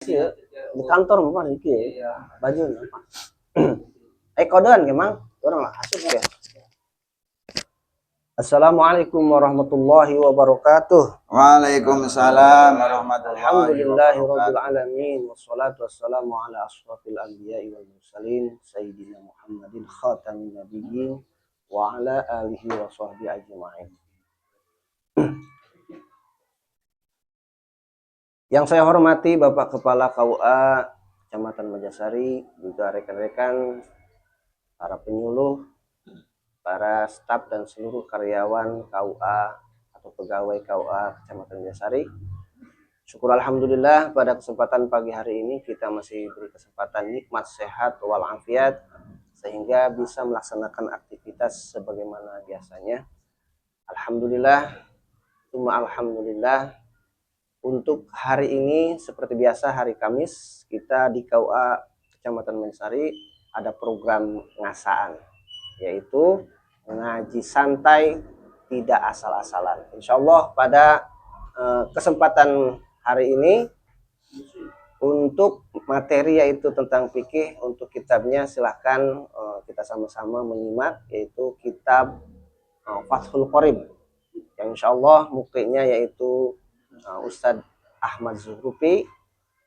kieu di kantor mah di kieu baju apa kodean ge mang urang lah asup ya. Assalamualaikum warahmatullahi wabarakatuh. Waalaikumsalam warahmatullahi Alhamdulillahirabbil wabarakatuh. alamin wassalatu wassalamu ala asyrofil anbiya'i wal mursalin sayyidina Muhammadin khatamin nabiyyin wa ala alihi wa sahbihi ajma'in. Yang saya hormati Bapak Kepala KUA Kecamatan Majasari, juga rekan-rekan para penyuluh, para staf dan seluruh karyawan KUA atau pegawai KUA Kecamatan Majasari. Syukur alhamdulillah pada kesempatan pagi hari ini kita masih beri kesempatan nikmat sehat walafiat sehingga bisa melaksanakan aktivitas sebagaimana biasanya. Alhamdulillah, cuma alhamdulillah. Untuk hari ini seperti biasa hari Kamis kita di KUA Kecamatan Majasari ada program ngasaan, yaitu ngaji santai tidak asal-asalan. Insya Allah pada kesempatan hari ini untuk materi yaitu tentang fikih, untuk kitabnya silahkan kita sama-sama menyimak, yaitu kitab Fathul Qorib yang insya Allah mukinya yaitu Ustadz Ahmad Zuhrufi.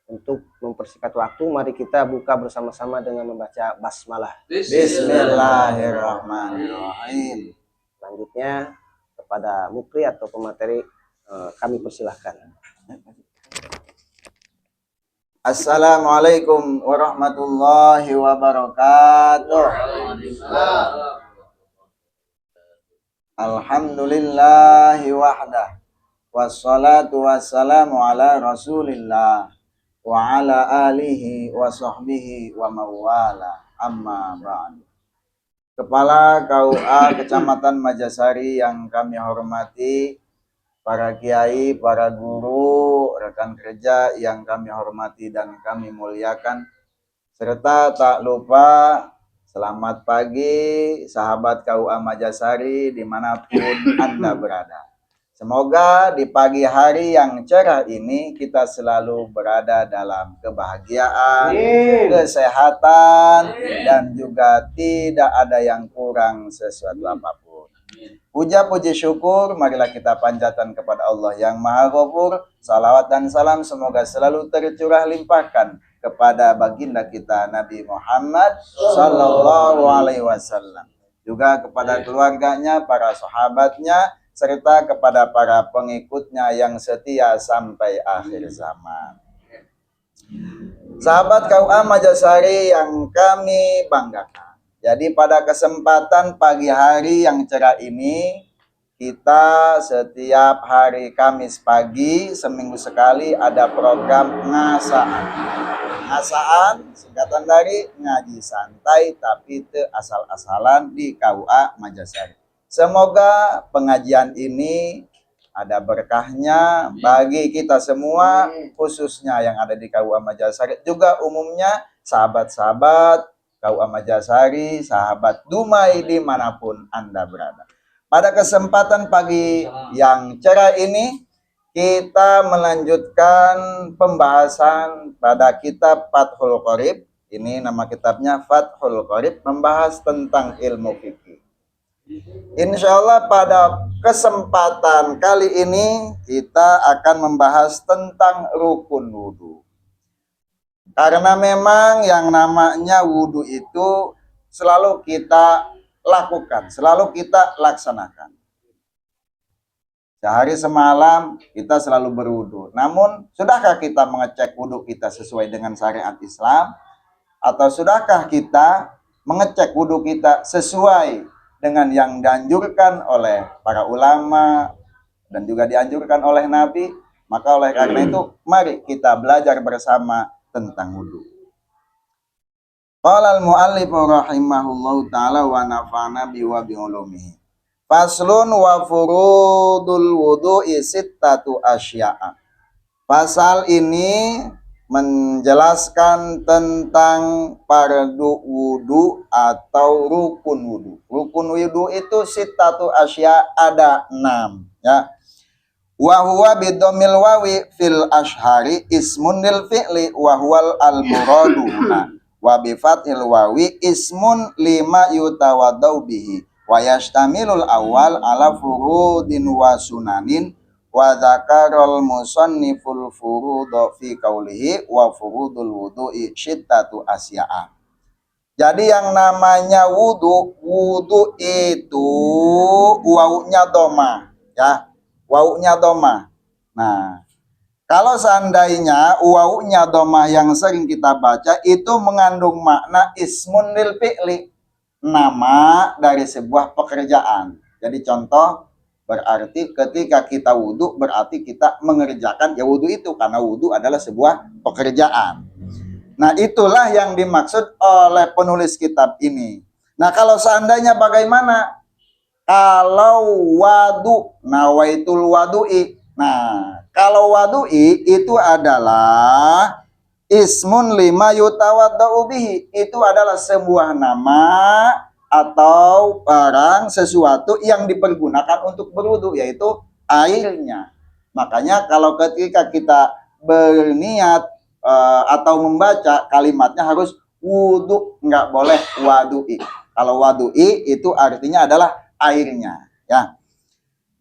Untuk mempersingkat waktu, mari kita buka bersama-sama dengan membaca basmalah. Bismillahirrahmanirrahim. Selanjutnya kepada mukri atau pemateri kami persilahkan. Assalamualaikum warahmatullahi wabarakatuh. Alhamdulillahi wahdah. Wassalatu wassalamu ala rasulillah wa ala alihi wa sahbihi wa mawala amma ba'du. Kepala KUA Kecamatan Majasari yang kami hormati, para kiai, para guru, rekan kerja yang kami hormati dan kami muliakan, serta tak lupa selamat pagi sahabat KUA Majasari dimanapun Anda berada. Semoga di pagi hari yang cerah ini kita selalu berada dalam kebahagiaan, kesehatan, dan juga tidak ada yang kurang sesuatu apapun. Puja puji syukur marilah kita panjatkan kepada Allah yang Maha Ghafur. Salawat dan salam semoga selalu tercurah limpahkan kepada baginda kita Nabi Muhammad sallallahu alaihi wasallam, juga kepada keluarganya, para sahabatnya, serta kepada para pengikutnya yang setia sampai akhir zaman. Sahabat KUA Majasari yang kami banggakan, jadi pada kesempatan pagi hari yang cerah ini, kita setiap hari Kamis pagi seminggu sekali ada program ngasaan. Ngasaan singkatan dari ngaji santai tapi teu asal-asalan di KUA Majasari. Semoga pengajian ini ada berkahnya bagi kita semua, khususnya yang ada di KUA Majasari, juga umumnya sahabat-sahabat KUA Majasari, sahabat Dumai dimanapun Anda berada. Pada kesempatan pagi yang cerah ini, kita melanjutkan pembahasan pada kitab Fathul Qorib. Ini nama kitabnya Fathul Qorib, membahas tentang ilmu fikih. Insya Allah pada kesempatan kali ini kita akan membahas tentang rukun wudhu. Karena memang yang namanya wudhu itu selalu kita lakukan, selalu kita laksanakan. Sehari semalam kita selalu berwudhu. Namun sudahkah kita mengecek wudhu kita sesuai dengan syariat Islam? Atau sudahkah kita mengecek wudhu kita sesuai dengan yang dianjurkan oleh para ulama dan juga dianjurkan oleh Nabi? Maka oleh karena itu mari kita belajar bersama tentang wudhu. Qala al-mu'allif rahimahullahu ta'ala wa nafa'na biwa bi'ulumihi. Faslun wa furudul wudu'i sittatu asya'a. Pasal ini menjelaskan tentang fardu wudu atau rukun wudu. Rukun wudu itu sittatu asya, ada 6 ya. Wa huwa bidomil wawi fil ashhari ismun lil fi'li wa huwal al muradu wa bi fathil wawi ismun lima yutawaddau bihi wa yashtamilul awal ala furudin wa sunanin wa dzakarul musanniful furudha fi qaulihi wa furudul wudu'i syittatu asya'a. Jadi yang namanya wudu itu wawunya doma, ya. Wawunya doma. Nah, kalau seandainya wawunya doma yang sering kita baca itu mengandung makna ismun lil fi'li, nama dari sebuah pekerjaan. Jadi contoh, berarti ketika kita wudu berarti kita mengerjakan ya wudu itu, karena wudu adalah sebuah pekerjaan. Nah, itulah yang dimaksud oleh penulis kitab ini. Nah, kalau seandainya bagaimana? Kalau wadu, nawaitul wadu'i. Nah, kalau wadu'i itu adalah ismun lima yutawaddau bihi. Itu adalah sebuah nama atau barang sesuatu yang dipergunakan untuk berwudu, yaitu airnya. Makanya kalau ketika kita berniat atau membaca kalimatnya harus wudu, nggak boleh wadu'i. Kalau wadu'i itu artinya adalah airnya, ya.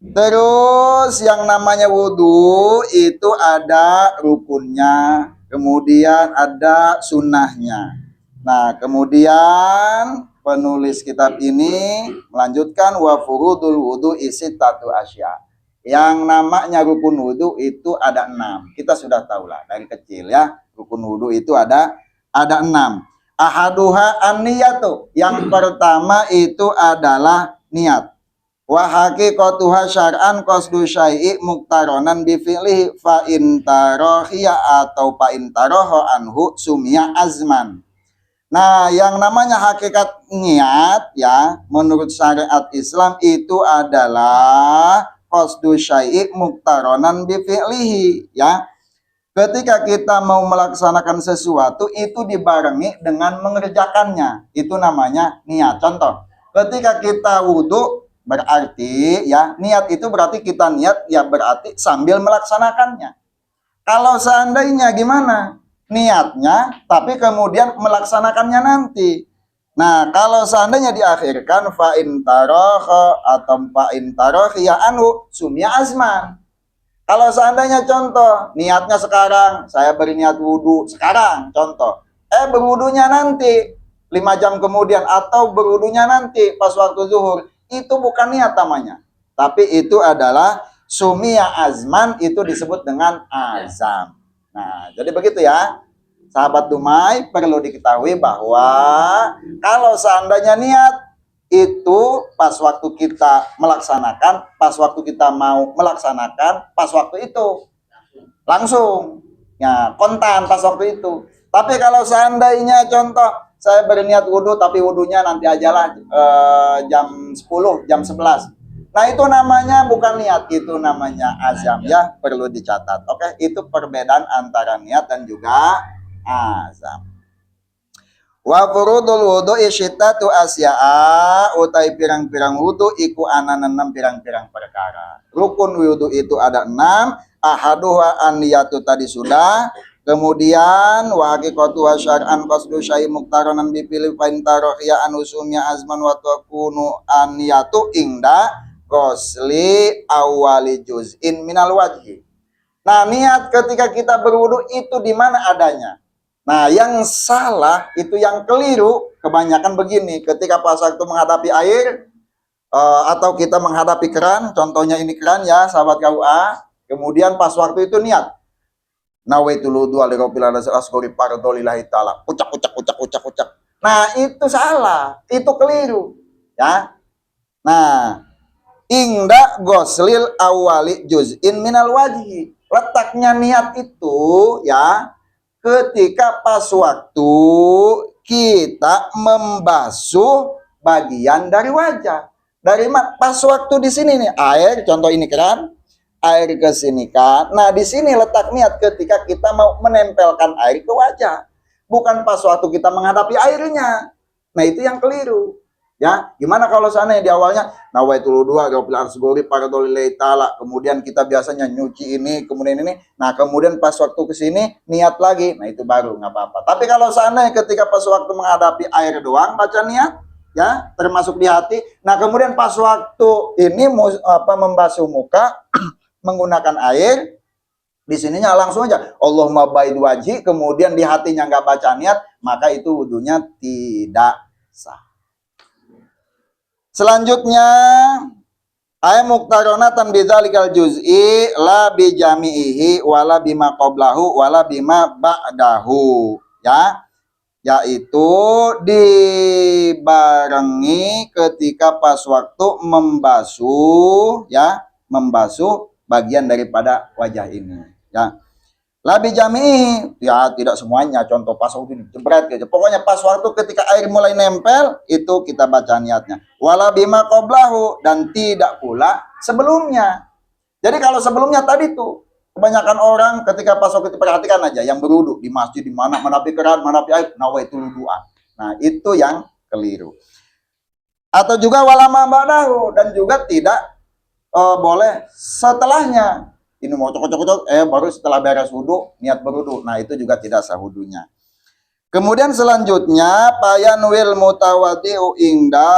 Terus yang namanya wudu itu ada rukunnya, kemudian ada sunnahnya. Nah, kemudian penulis kitab ini melanjutkan wa furudul wudu sittatu asya. Yang namanya rukun wudu itu ada 6. Kita sudah tahu lah dari kecil, ya. Rukun wudu itu ada 6. Ahaduha an-niyatu. Yang pertama itu adalah niat. Wa haqiqatuha syar'an qasdu syai'i muqtaronan bi fi'lihi fa in tarahiya atau fa in taraha anhu sumia azman. Nah, yang namanya hakikat niat, ya, menurut syariat Islam itu adalah qasdu syai'i muqtaronan bi fi'lihi, ya. Ketika kita mau melaksanakan sesuatu itu dibarengi dengan mengerjakannya, itu namanya niat. Contoh, ketika kita wudhu berarti, ya, niat itu berarti kita niat, ya, berarti sambil melaksanakannya. Kalau seandainya gimana? Niatnya tapi kemudian melaksanakannya nanti. Nah, kalau seandainya diakhirkan fa in taraha atau fa in tarahiya anhu sumya azman. Kalau seandainya contoh, niatnya sekarang, saya berniat wudhu sekarang, contoh. Berwudhunya nanti 5 jam kemudian atau berwudhunya nanti pas waktu zuhur, itu bukan niat namanya. Tapi itu adalah sumia azman, itu disebut dengan azam. Nah, jadi begitu, ya. Sahabat Dumai, perlu diketahui bahwa kalau seandainya niat itu pas waktu kita melaksanakan, pas waktu kita mau melaksanakan, pas waktu itu langsung, ya, kontan pas waktu itu. Tapi kalau seandainya contoh saya berniat wudhu tapi wudhunya nanti ajalah jam 10, jam 11. Nah, itu namanya bukan niat, itu namanya azam, ya, perlu dicatat. Oke, itu perbedaan antara niat dan juga azam. Wa furudul wudu syittatu asya'a, utai pirang-pirang wudu iku ana 6 pirang-pirang perkara. Rukun wudu itu ada 6, ahaduha an-niyatu tadi sudah. Kemudian wa haqiqatu syar'an qasdu syai muqtaronan bi fil fain tarahiya an usumya azman wa takunu an-niyatu ingda ghusli awali juz'in minal wajhi. Nah, niat ketika kita berwudu itu di mana adanya? Nah, yang salah itu, yang keliru kebanyakan begini, ketika pas waktu menghadapi air atau kita menghadapi keran, contohnya ini keran, ya, sahabat KUA, kemudian pas waktu itu niat nawaitul wudu alirabbil asghari fardhu lillahi ta'ala, ucak. Nah, itu salah, itu keliru, ya. Nah, ingda ghuslil awali juz'in minal wajhi, letaknya niat itu, ya, ketika pas waktu kita membasuh bagian dari wajah. Dari pas waktu di sini nih, air, contoh ini keran, air ke sini kan. Nah, di sini letak niat ketika kita mau menempelkan air ke wajah. Bukan pas waktu kita menghadapi airnya. Nah, itu yang keliru. Ya, gimana kalau sana di awalnya nawaitul wudu rabbil arsgori paradolillahi taala, kemudian kita biasanya nyuci ini, kemudian ini. Nah, kemudian pas waktu ke sini niat lagi. Nah, itu baru nggak apa-apa. Tapi kalau sana ketika pas waktu menghadapi air doang baca niat, ya, termasuk di hati. Nah, kemudian pas waktu ini membasuh muka menggunakan air, di sininya langsung aja Allahumma baid wajhi, kemudian di hatinya nggak baca niat, maka itu wudunya tidak sah. Selanjutnya ay muktaronatan bidzalikal juz'i la bi jami'ihi wala bima qablahu wala bima ba'dahu, ya, yaitu dibarengi ketika pas waktu membasuh, ya, membasuh bagian daripada wajah ini, ya. Labi jami, ya tidak semuanya, contoh pas waktu ini jebret gitu. Pokoknya pas waktu ketika air mulai nempel itu kita baca niatnya. Wala bima qablahu, dan tidak pula sebelumnya. Jadi kalau sebelumnya tadi tuh kebanyakan orang ketika pas waktu itu, perhatikan aja yang berwudu di masjid, di mana menapi keran, menapi air, nawaitul wudu'a. Nah, itu yang keliru. Atau juga wala ma ba'dahu, dan juga tidak boleh setelahnya. Ini mau cocok-cocok, baru setelah beres wudu niat berwudu. Nah, itu juga tidak sah wudunya. Kemudian selanjutnya payanwil mutawadi'u ingda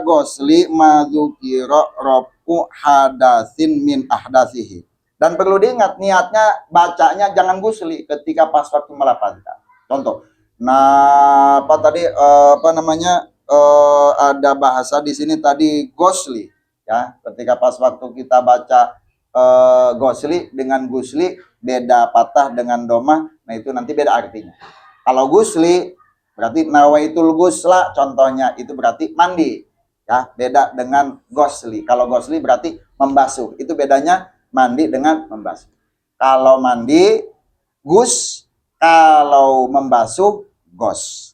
gosli madzukira rafu hadasin min ahdasihi. Dan perlu diingat niatnya bacanya jangan gusli ketika pas waktu melafazkan. Contoh. Nah, apa tadi ada bahasa di sini tadi gosli, ya. Ketika pas waktu kita baca gosli dengan gusli beda patah dengan domah, nah itu nanti beda artinya. Kalau gusli berarti nawaitul gusla, contohnya itu berarti mandi, ya, beda dengan gosli. Kalau gosli berarti membasuh, itu bedanya mandi dengan membasuh. Kalau mandi gus, kalau membasuh gos.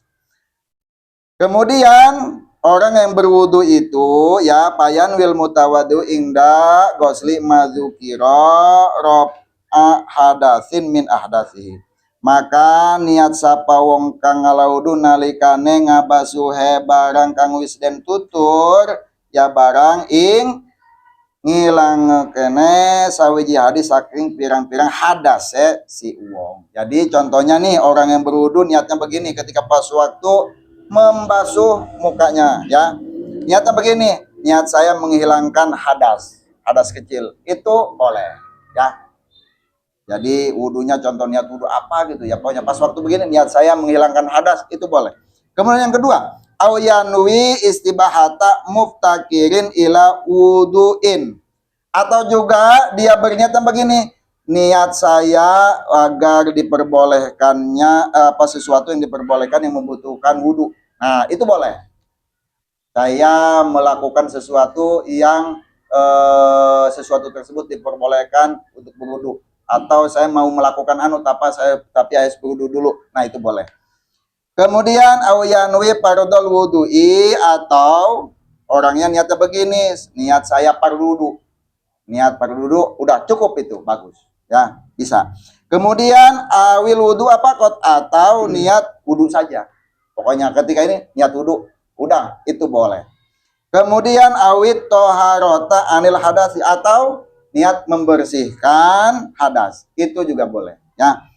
Kemudian orang yang berwudu itu, ya, payan wil mutawadu ingda gosli mazukiro rob'a hadasin min ahdasihi. Maka niat sapa wong kang ngalaudu nalikane ngabasuhe barang kang wis den tutur, ya barang ing ngilang kene sawiji hadis saking pirang-pirang hadas si wong. Jadi contohnya nih orang yang berwudu niatnya begini ketika pas waktu membasuh mukanya, ya, niatnya begini, niat saya menghilangkan hadas kecil, itu boleh, ya. Jadi wudunya contoh niat wudu apa gitu, ya, pokoknya pas waktu begini niat saya menghilangkan hadas, itu boleh. Kemudian yang kedua, ayanwi istibahata muftakirin ila wuduin, atau juga dia berniat begini, niat saya agar diperbolehkannya sesuatu yang diperbolehkan yang membutuhkan wudu. Nah, itu boleh. Saya melakukan sesuatu yang sesuatu tersebut diperbolehkan untuk berwudu, atau saya mau melakukan tapi harus berwudu dulu. Nah, itu boleh. Kemudian ayanwi parodol wudu'i, atau orangnya niatnya begini, niat saya parwudu. Niat parwudu udah cukup, itu bagus. Ya, bisa. Kemudian awil wudu kot, atau niat wudu saja. Pokoknya ketika ini niat wudu, udah, itu boleh. Kemudian awit toharota anil hadasi, atau niat membersihkan hadas, itu juga boleh, ya.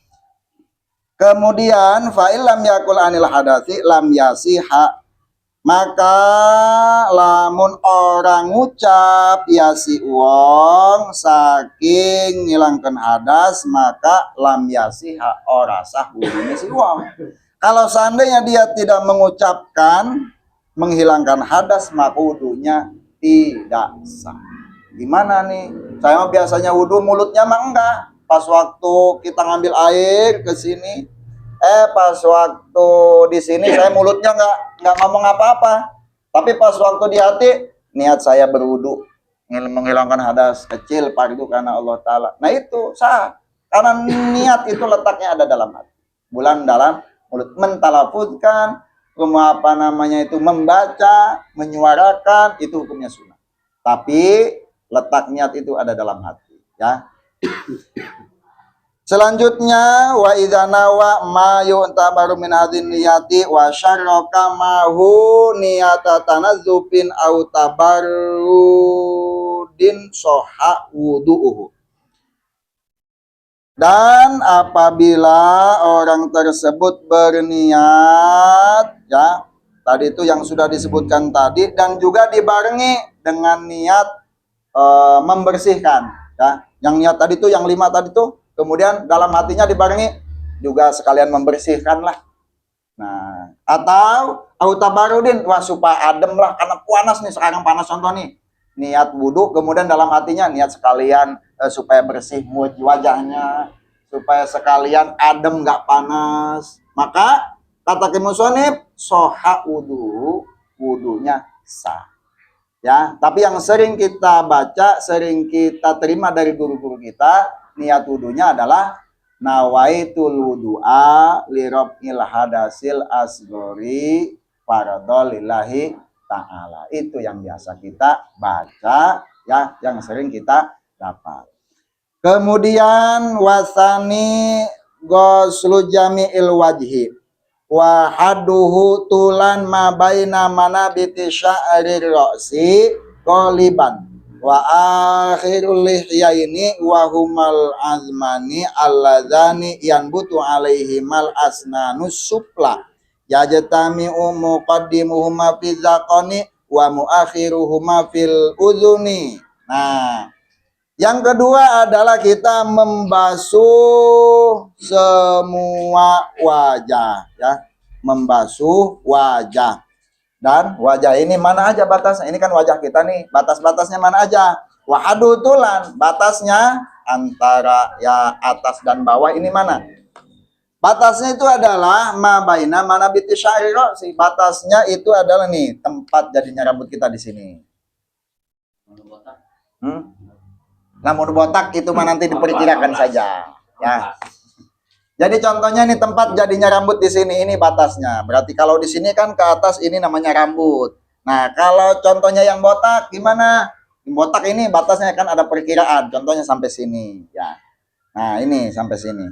Kemudian fa'il lam yakul anil hadasi lam yasiha, maka lamun orang ngucap ya si wong saking ngilangkan hadas, maka lam yasiha ora sah wudune si wong. Kalau seandainya dia tidak mengucapkan menghilangkan hadas, maka wudunya tidak sah. Gimana nih? Saya biasanya wudu mulutnya mah enggak. Pas waktu kita ngambil air ke sini, pas waktu di sini saya mulutnya nggak ngomong apa-apa, tapi pas waktu di hati niat saya berwudu menghilangkan hadas kecil fardu karena Allah Ta'ala. Nah, itu sah, karena niat itu letaknya ada dalam hati, bukan dalam mulut. Mentalafuzkan, itu membaca, menyuarakan, itu hukumnya sunnah, tapi letak niat itu ada dalam hati, ya. Selanjutnya wa idza nawa ma yu'tabaru min hadzin niyati wa syarraka mahu niyata tanazzufin au tabarrudin soha wudu'uhu. Dan apabila orang tersebut berniat, ya, tadi itu yang sudah disebutkan tadi, dan juga dibarengi dengan niat membersihkan, ya. Yang niat tadi itu yang 5 tadi itu, kemudian dalam hatinya dibarengi juga sekalian membersihkan lah. Nah, atau autabarudin, wah supaya adem lah karena panas nih, sekarang panas contoh nih. Niat wudhu, kemudian dalam hatinya niat sekalian supaya bersih wajahnya, supaya sekalian adem nggak panas. Maka kata kemusonib soha wudhunya sah. Ya, tapi yang sering kita baca, sering kita terima dari guru-guru kita, niat wudhunya adalah nawaitul wudu'a lirab'il hadasil asgori faradolillahi ta'ala. Itu yang biasa kita baca, ya, yang sering kita dapat. Kemudian wasani ghuslu jami'il wajhi wa haduhu tulan ma baina manabiti sya'rir ra'si qaliban wa akhirul lihyaini wa humal azmani alladzani yanbutu alaihimal asnanus supla yajtami'u muqaddimuhuma fi zaqani wa muakhiruhuma fil udhuni. Nah, yang kedua adalah kita membasuh semua wajah, ya, membasuh wajah. Dan wajah ini mana aja batasnya? Ini kan wajah kita nih, batas-batasnya mana aja? Wahadu tulan, batasnya antara ya atas dan bawah ini mana? Batasnya itu adalah mabaina mana biti syairo, si batasnya itu adalah nih tempat jadinya rambut kita di sini. Namun botak itu mah nanti diperkirakan saja, ya. Jadi contohnya nih tempat jadinya rambut di sini, ini batasnya. Berarti kalau di sini kan ke atas ini namanya rambut. Nah, kalau contohnya yang botak gimana? Yang botak ini batasnya kan ada perkiraan. Contohnya sampai sini, ya. Nah, ini sampai sini.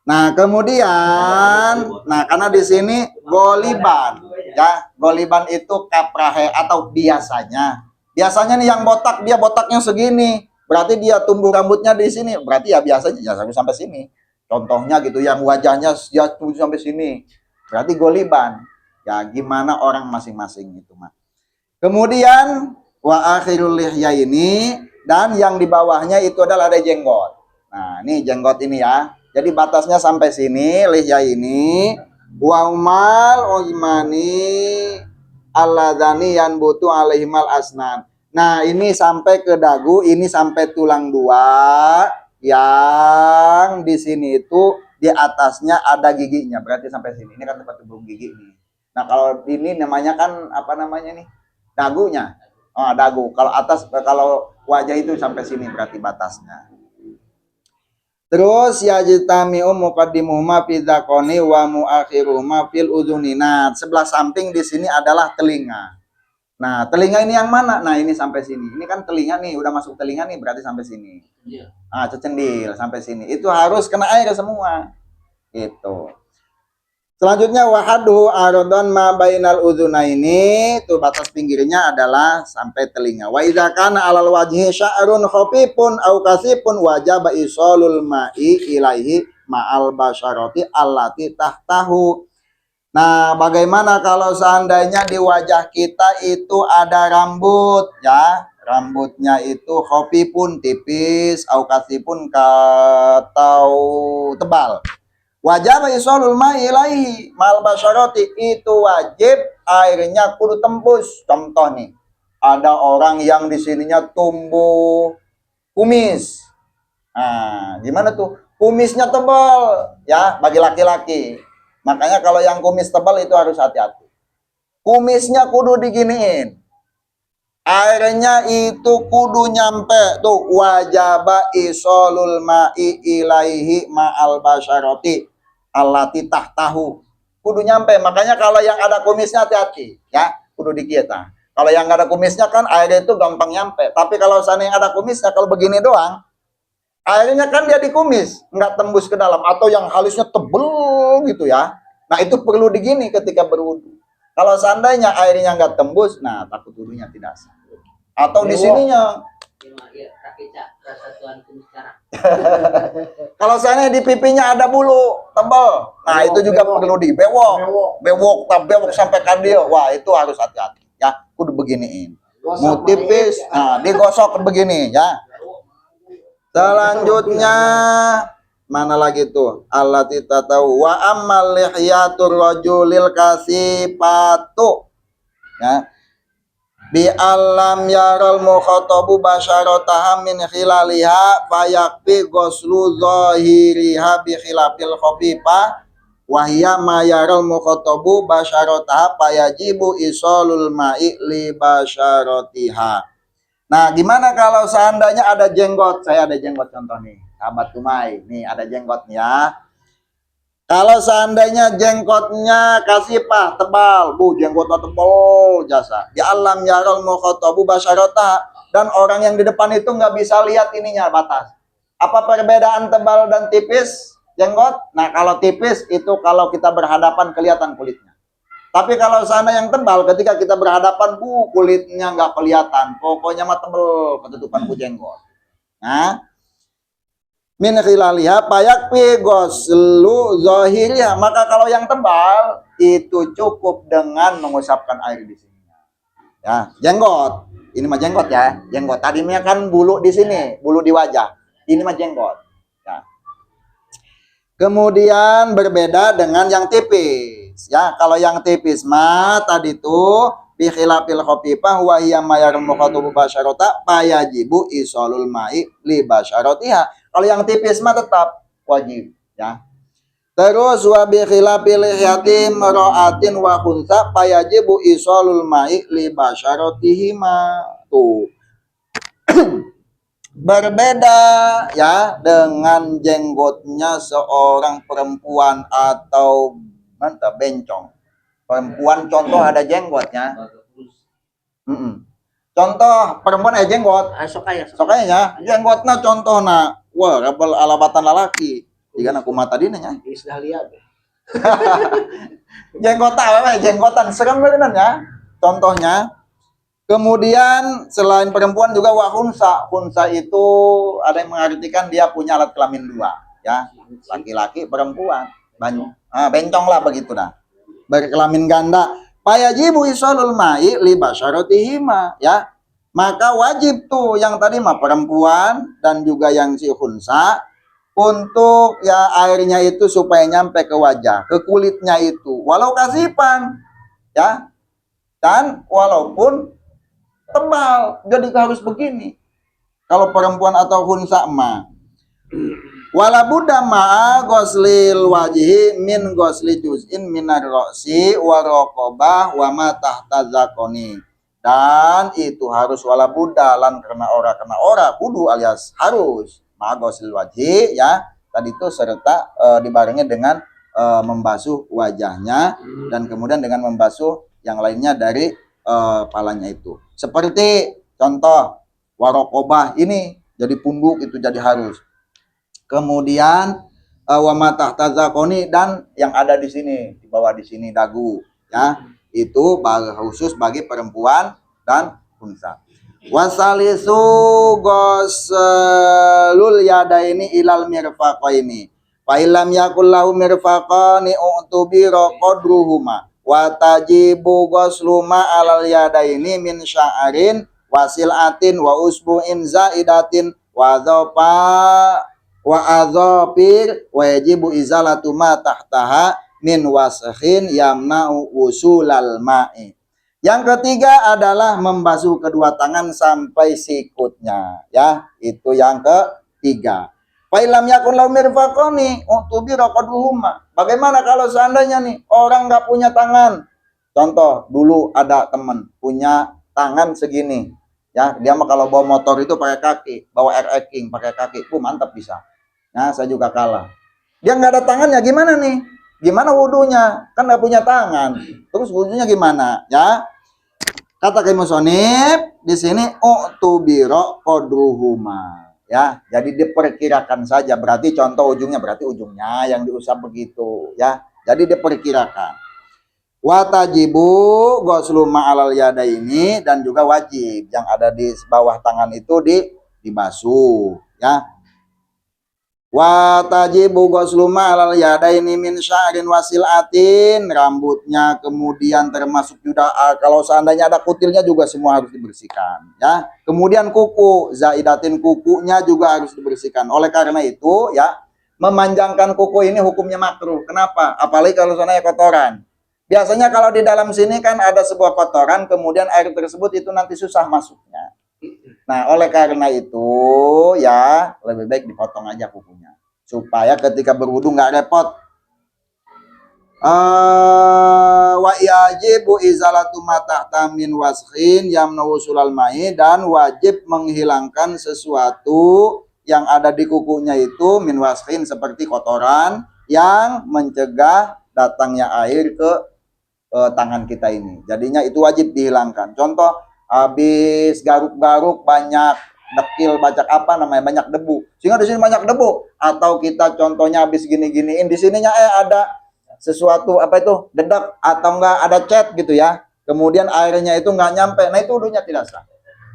Nah, kemudian, nah karena di sini goliban, ya. Goliban itu kaprahe atau biasanya. Biasanya nih yang botak, dia botaknya segini. Berarti dia tumbuh rambutnya di sini. Berarti ya biasanya ya sampai sini. Contohnya gitu, yang wajahnya ya tumbuh sampai sini. Berarti goliban. Ya gimana orang masing-masing itu mah. Kemudian wa akhirul lihya ini, dan yang di bawahnya itu adalah ada jenggot. Nah, ini jenggot ini ya. Jadi batasnya sampai sini lihya ini. Wa umal uzmani alladzani yanbutu alaihimal asnan. Nah, ini sampai ke dagu, ini sampai tulang 2, yang di sini itu di atasnya ada giginya, berarti sampai sini. Ini kan tempat tumbuh gigi nih. Nah, kalau ini namanya kan apa namanya nih? Dagunya. Oh, dagu. Kalau atas, kalau wajah itu sampai sini berarti batasnya. Terus yajtami'u muqaddimuhuma fi dzaqani wa muakhiruhuma fil udhuni. Nah, sebelah samping di sini adalah telinga. Nah, telinga ini yang mana? Nah, ini sampai sini. Ini kan telinga nih, udah masuk telinga nih, berarti sampai sini. Iya. Ah, cecendil sampai sini. Itu harus kena air semua. Gitu. Selanjutnya wahadu arodon ma bainal udzunaini, itu batas pinggirnya adalah sampai telinga. Wa idza kana alal wajhi sya'run khafifun aw kasifun wajaba isolul ma'i ilaihi ma'al basyarati allati tahtahu. Nah, bagaimana kalau seandainya di wajah kita itu ada rambut, ya, rambutnya itu khafifun tipis, au kasifun atau tebal. Wajib isolul ma'i ilaihi mal basyarati, itu wajib airnya kudu tembus. Contoh nih, ada orang yang di sininya tumbuh kumis. Nah, gimana tuh? Kumisnya tebal, ya, bagi laki-laki. Makanya kalau yang kumis tebal itu harus hati-hati. Kumisnya kudu diginiin. Airnya itu kudu nyampe tuh, wajaba isolul ma'i ilaihi ma'al basyarati allati tahtahu. Kudu nyampe. Makanya kalau yang ada kumisnya hati-hati, ya, kudu dikita. Kalau yang nggak ada kumisnya kan air itu gampang nyampe. Tapi kalau sana yang ada kumisnya, kalau begini doang, Airnya kan dia dikumis, nggak tembus ke dalam, atau yang halusnya tebel gitu ya. Nah itu perlu digini ketika berwudu. Kalau seandainya airnya nggak tembus, nah takut wudunya tidak sah. Atau di sininya, kalau seandainya di pipinya ada bulu tebal, nah itu juga perlu dibewok, bewok sampai kadil. Wah itu harus hati-hati ya, kudu beginiin. Mau tipis, nah digosok begini ya. Selanjutnya mana lagi tuh? Allah kita tahu wa ammal lihyatur rajulil kasifatu ya. Bi alam yaral mukhatabu basyarataha min khilaliha fayakfi ghuslu zahiriha bi khilafil khafifah wa hiya ma yaral mukhatabu basyarataha fayajibu isalul ma'i li basyaratiha. Nah, gimana kalau seandainya ada jenggot? Saya ada jenggot contoh nih, sahabat Tumai. Nih ada jenggotnya. Kalau seandainya jenggotnya kasifah tebal, jenggotnya tebal jasa. Ya alam yaral mukhatabu basyarata, dan orang yang di depan itu nggak bisa lihat ininya batas. Apa perbedaan tebal dan tipis jenggot? Nah, kalau tipis itu kalau kita berhadapan kelihatan kulitnya. Tapi kalau sana yang tebal, ketika kita berhadapan, kulitnya nggak kelihatan. Pokoknya mah tebal, ketutupan jenggot. Nah, min khilaliha payakfi ghuslu zahiriha, maka kalau yang tebal itu cukup dengan mengusapkan air di sini. Ya, jenggot. Ini mah jenggot ya, jenggot. Tadinya kan bulu di sini, bulu di wajah. Ini mah jenggot. Ya. Kemudian berbeda dengan yang tipis. Ya, kalau yang tipis mah tadi tuh bi khilafil khafifah wa hiya mayar mukhatabu basyarata fayajibu isalul ma'i li basyaratiha. Kalau yang tipis mah tetap wajib ya. Terus wa bi khilafil yatim ra'atin wa khunsa fayajibu isalul ma'i li basyaratihima. Tuh. Berbeda ya dengan jenggotnya seorang perempuan atau mantap bencong. Perempuan contoh ada jenggotnya. Contoh perempuan ada jenggot. Sokanya jenggotnya contohnya. Wah, rebel alabatan lalaki. Jika aku mata dinanya. Sudah lihat. Jenggotan serem beneran ya. Contohnya. Kemudian selain perempuan juga wahunsa. Hunsa itu ada yang mengartikan dia punya alat kelamin dua, ya. Laki-laki, perempuan. Bencong lah begitu dah. Berkelamin ganda. Fayajibu isalul ma'i li basyaratihima, ya. Maka wajib tuh yang tadi mah perempuan dan juga yang si hunsa untuk ya airnya itu supaya nyampe ke wajah, ke kulitnya itu. Walau kasifan, ya. Dan walaupun tebal, jadi harus begini. Kalau perempuan atau hunsa mah wala budda ma'a ghuslil wajhi min ghusli juz'in minar ra'si wa raqabah wa ma tahta zakoni. Dan itu harus wala budda lan kena ora kudu alias harus ma'a ghuslil wajhi ya. Tadi itu serta dibarengi dengan membasuh wajahnya dan kemudian dengan membasuh yang lainnya dari palanya itu. Seperti contoh warokobah ini jadi punduk itu jadi harus. Kemudian wa mata tazakoni dan yang ada di sini di bawah di sini dagu ya itu khusus bagi perempuan dan unsa. Wasalisu ghuslul yadaini ilal mirfaqaini. Fa illam yakul lahu mirfaqani u'tubira qadruhuma wa tajibu ghusluma alal yadaini min sya'arin wasilatin wa usbu'in zaidatin wa dhafa wa adzafir wa yajibu izalatu ma tahtaha min wasakhin yamna'u usulal ma'i. Yang ketiga adalah membasuh kedua tangan sampai sikutnya ya, itu yang ketiga. Fa illam yakun lahu mirfaqani utubira qadruhuma. Bagaimana kalau seandainya nih orang nggak punya tangan? Contoh, dulu ada teman punya tangan segini. Ya, dia mah kalau bawa motor itu pakai kaki, bawa air king pakai kaki, mantap bisa. Nah, saya juga kalah. Dia nggak ada tangannya, gimana nih? Gimana wudunya? Kan nggak punya tangan. Terus wudunya gimana? Ya, kata musonib di sini utubira qadruhuma. ya. Jadi diperkirakan saja, berarti contoh ujungnya berarti ujungnya yang diusap begitu ya. Jadi diperkirakan. Watajibu ghuslu ma'alal yada ini, dan juga wajib yang ada di bawah tangan itu dibasuh ya. Watajibu ghuslu ma'alal yada ini min sya'rin wasilatin, rambutnya kemudian termasuk juga kalau seandainya ada kutilnya juga semua harus dibersihkan ya. Kemudian kuku zaidatin, kukunya juga harus dibersihkan. Oleh karena itu ya, memanjangkan kuku ini hukumnya makruh. Kenapa? Apalagi kalau seandainya kotoran. Biasanya kalau di dalam sini kan ada sebuah kotoran, kemudian air tersebut itu nanti susah masuknya. Nah, oleh karena itu ya lebih baik dipotong aja kukunya supaya ketika berwudu nggak repot. Wa yajibu izalatu matahta min waskhin yamnu usulal mai, dan wajib menghilangkan sesuatu yang ada di kukunya itu min waskhin, seperti kotoran yang mencegah datangnya air ke tangan kita ini. Jadinya itu wajib dihilangkan. Contoh, habis garuk-garuk banyak dekil, banyak debu, sehingga di sini banyak debu, atau kita contohnya habis gini-giniin di sininya ada sesuatu dedak atau enggak ada cat gitu ya, kemudian airnya itu nggak nyampe, nah itu wudunya tidak sah.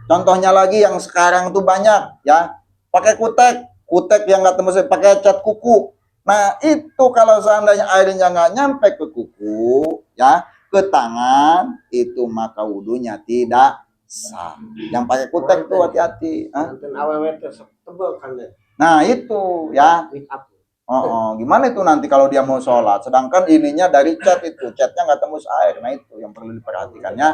Contohnya lagi yang sekarang tuh banyak ya, pakai kutek yang nggak tembus, pakai cat kuku. Nah itu kalau seandainya airnya nggak nyampe ke kuku ya, ke tangan, itu maka wudunya tidak sah. Yang pakai kutek tuh hati-hati. Nah itu ya. Gimana itu nanti kalau dia mau sholat, sedangkan ininya dari cat, itu catnya nggak tembus air. Nah itu yang perlu diperhatikannya.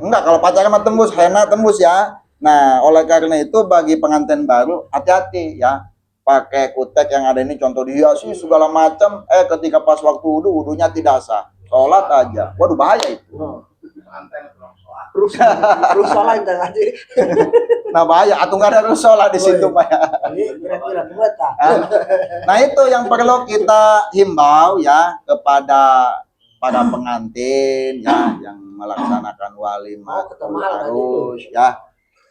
Enggak, kalau pacaran mah tembus, henna tembus ya. Nah oleh karena itu bagi pengantin baru hati-hati ya, pakai kutek yang ada ini contoh dihiasi segala macam, ketika pas waktu wudunya tidak sah, sholat aja, waduh bahaya itu. Rusolah tadi. Nah bahaya, atau nggak ada rusolah di situ Pak ya. Nah itu yang perlu kita himbau ya kepada para pengantin ya yang melaksanakan walimah harus ya.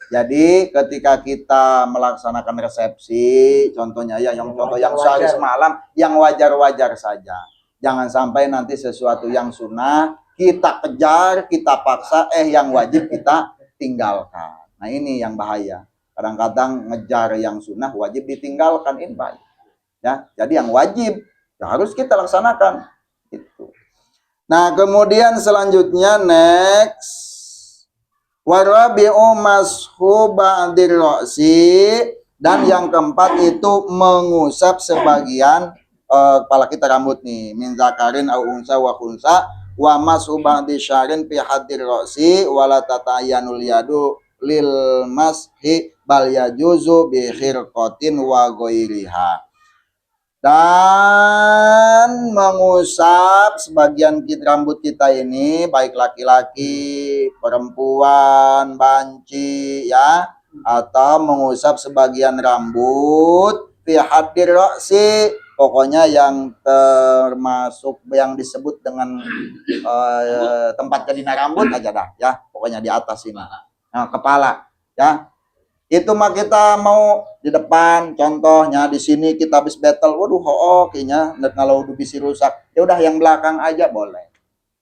Jadi ketika kita melaksanakan resepsi, contohnya ya, yang contoh yang sehari semalam, yang wajar-wajar saja. Jangan sampai nanti sesuatu yang sunnah kita kejar, kita paksa, yang wajib kita tinggalkan. Nah ini yang bahaya. Kadang-kadang ngejar yang sunnah wajib ditinggalkan, ini bahaya. Ya, jadi yang wajib ya harus kita laksanakan. Itu. Nah kemudian selanjutnya next. Warabi'u mashu ba'dir ra'si, dan yang keempat itu mengusap sebagian kepala kita, rambut nih, min zakarin au unsa wa khunsa, wa mashu ba'di syarin fi hadir ra'si wala tatayanul yadu lil mashi bal yajuzu bi khirqatin wa ghairiha. Dan mengusap sebagian rambut kita ini, baik laki-laki, perempuan, banci ya, atau mengusap sebagian rambut fi hadir ra'si, pokoknya yang termasuk yang disebut dengan tempat kedina rambut aja dah ya, pokoknya di atas ini. Nah, kepala ya. Itu mah kita mau di depan, contohnya di sini kita habis battle, waduh kayaknya kalau udah bisa rusak, ya udah yang belakang aja boleh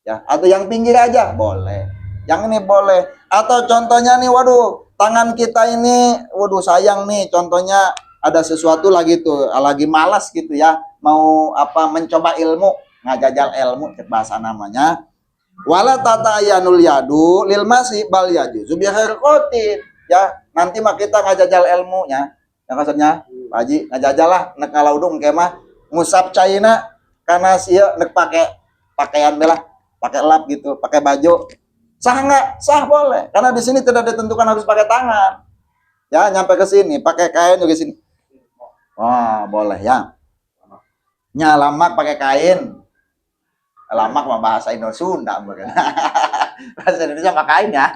ya, atau yang pinggir aja boleh, yang ini boleh. Atau contohnya nih, waduh tangan kita ini, waduh sayang nih, contohnya ada sesuatu lagi tuh, lagi malas gitu ya, mau mencoba ilmu, ngajajal ilmu bahasa namanya, wala tatayanul yadu lil masih bal yaju subihir kotin ya. Nanti mah kita ngajajal ilmunya, yang kasarnya Pak Haji ngajajal lah, nek ngalaudung kemah ngusap caina karena sia nek pakai pakaian belah, pakai lap gitu, pakai baju, sah nggak? Sah boleh, karena di sini tidak ditentukan harus pakai tangan ya, nyampe ke sini pakai kain juga sini, boleh ya. Nyalamak pakai kain, lamak mah bahasa Indonesia Sunda bukan. Bahasa Indonesia mah kain ya.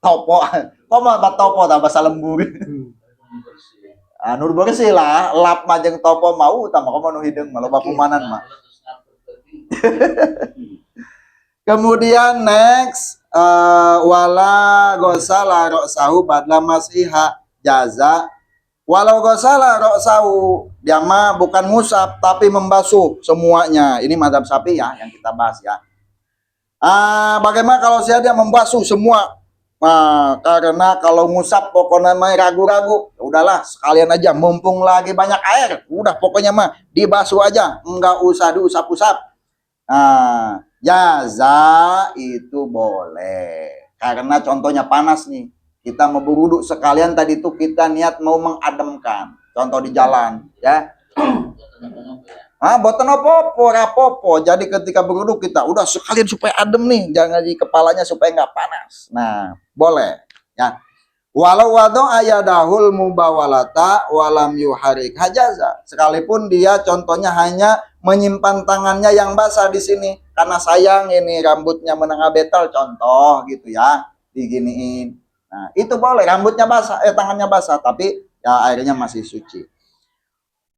Topo, topo tambah bahasa lembur. Nur bersih lah, lap majeng topo mau tambah komo nu hideung mah loba kumanan mah. Kemudian next, wala gosala roksahu badla masiha jaza. Walau gosala roksahu, dia mah bukan ngusap tapi membasuh semuanya. Ini mazhab Syafi'i ya yang kita bahas ya. Bagaimana kalau dia membasuh semua? Karena kalau ngusap pokoknya mah ragu-ragu. Ya udahlah, sekalian aja, mumpung lagi banyak air. Udah pokoknya mah dibasuh aja, enggak usah diusap-usap. Jaza itu boleh. Karena contohnya panas nih. Kita mau berwudu sekalian tadi tuh kita niat mau mengademkan. Contoh di jalan, ya. Boten opo-opo, rapopo. Jadi ketika berwudu kita udah sekalian supaya adem nih, jangan di kepalanya supaya nggak panas. Nah, boleh, ya. Walau wado ayadahul mubawalata walam yuharik hajaza. Sekalipun dia contohnya hanya menyimpan tangannya yang basah di sini karena sayang ini rambutnya menengah betal contoh gitu ya, diginiin. Nah, itu boleh rambutnya basah, tangannya basah tapi ya airnya masih suci.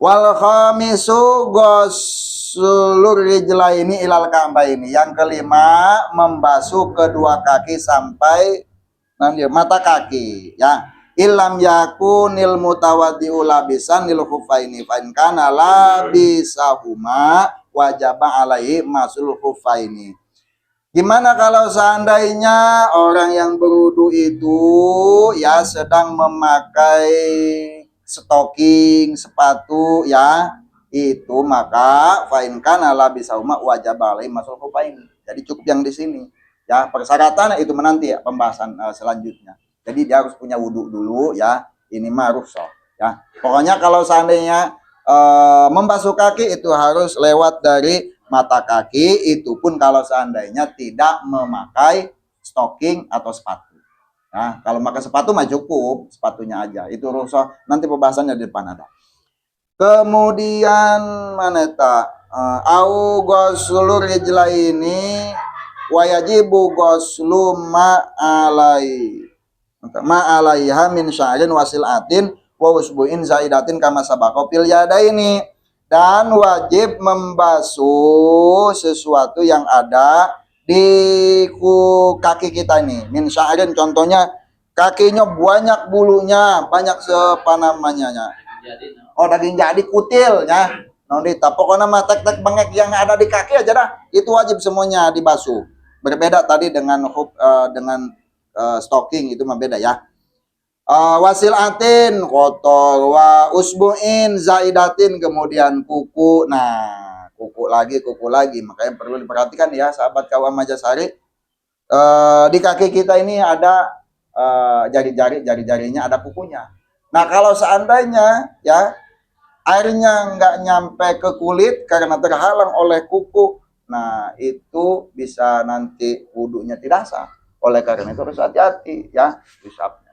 Wal khamisu ghuslur rijlaini ilal ka'baini. Yang kelima, membasuh kedua kaki sampai mata kaki ya. Ilam yakunil mutawaddi'u labisan lil khuffaini fa in kana labisahuma wajaba alaihi masul khuffaini. Gimana kalau seandainya orang yang berwudu itu ya sedang memakai stocking, sepatu ya, itu maka fa'in kana labisahuma wajib alaihi masul khuffaini. Jadi cukup yang di sini. Ya, persyaratan itu menanti ya pembahasan selanjutnya. Jadi dia harus punya wudu dulu ya. Ini mah rukhsah ya. Pokoknya kalau seandainya membasuh kaki itu harus lewat dari mata kaki, itu pun kalau seandainya tidak memakai stocking atau sepatu. Nah, kalau pakai sepatu mah cukup sepatunya aja. Itu rukhsah. Nanti pembahasannya di depan ada. Kemudian mana tak? Au ghuslu rijlaini wa yajibu ghuslu ma'alaiha min sya'rin wasilatin wa usbu'in zaidatin kama sabaqa fil yadaini. Dan wajib membasuh sesuatu yang ada di kaki kita ini. Min sya'rin contohnya kakinya banyak bulunya, banyak daging jadi kutil ya. Nondita pokoknya mah tek-tek bengek yang ada di kaki aja dah. Itu wajib semuanya dibasuh. Berbeda tadi dengan stocking itu mah beda ya. Wasilatin kotor, wa usbu'in zaidatin, kemudian kuku. Nah, kuku lagi, makanya perlu diperhatikan ya sahabat kawan Majasari. Di kaki kita ini ada jari-jarinya ada kukunya. Nah, kalau seandainya ya airnya nggak nyampe ke kulit karena terhalang oleh kuku, nah itu bisa nanti wudunya tidak sah. Oleh karena itu harus hati-hati ya usapnya.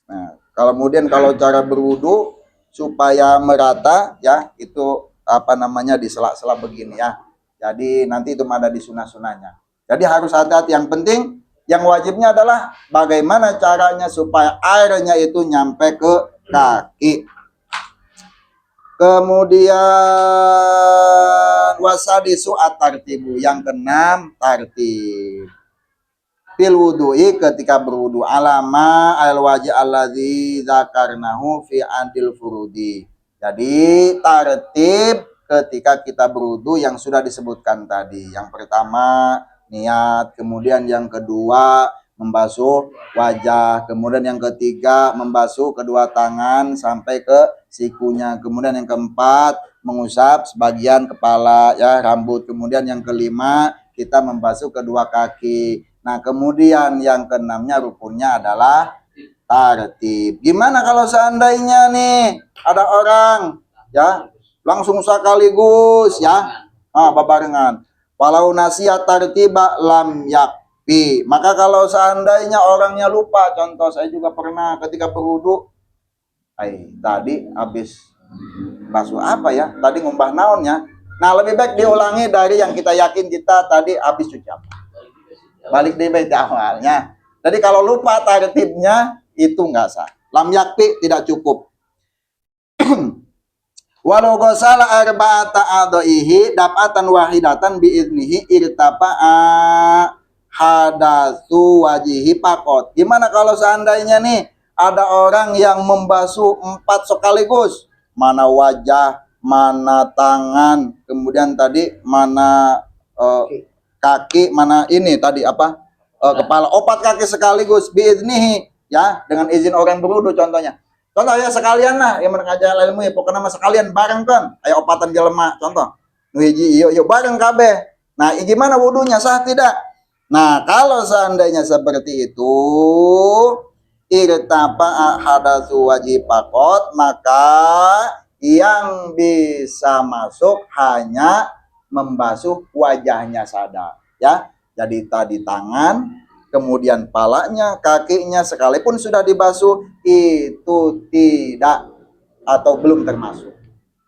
Nah, kemudian kalau cara berwudu supaya merata ya, itu di sela-sela begini ya. Jadi nanti itu ada di sunah-sunahnya. Jadi harus hati-hati. Yang penting yang wajibnya adalah bagaimana caranya supaya airnya itu nyampe ke kaki. Kemudian wasadisu at-tartibu, yang keenam tartib. Fil wudu'i, ketika berwudu, alama al wajib alladzi zakarnahu fi adil furudi. Jadi tartib ketika kita berwudu yang sudah disebutkan tadi. Yang pertama niat, kemudian yang kedua membasuh wajah, kemudian yang ketiga membasuh kedua tangan sampai ke sikunya, kemudian yang keempat mengusap sebagian kepala ya, rambut, kemudian yang kelima kita membasuh kedua kaki. Nah, kemudian yang keenamnya rukunnya adalah tartib. Gimana kalau seandainya nih ada orang ya langsung sekaligus ya, babarengan. Walau nasihat tartiba lam yakfi. Maka kalau seandainya orangnya lupa, contoh saya juga pernah ketika berwudu, tadi habis basuh apa ya? Tadi ngumbah naonnya. Nah, lebih baik diulangi dari yang kita yakin kita tadi habis cuci apa. Balik di bait awalnya. Jadi kalau lupa tartibnya itu enggak sah. Lam yakfi, tidak cukup. Walau ghasala arba'ata adaihi dap'atan wahidatan biiznihi irtafa'a hadatsu wajihi pakot. Gimana kalau seandainya nih ada orang yang membasuh 4 sekaligus? Mana wajah, mana tangan, kemudian tadi mana kaki, mana ini tadi apa? Kepala, 4 kaki sekaligus biiznihi, ya, dengan izin orang berwudu contohnya. Contoh ya sekalian lah yang mengajar ilmu ya pokoknya mah sekalian bareng kan. Ayo opatan jelema contoh. Nu hiji yuk bareng kabeh. Nah, gimana wudunya sah tidak? Nah, kalau seandainya seperti itu, irtafa hadatsu wajib pakot, maka yang bisa masuk hanya membasuh wajahnya saja, ya. Jadi tadi tangan, kemudian palanya, kakinya sekalipun sudah dibasuh itu tidak atau belum termasuk,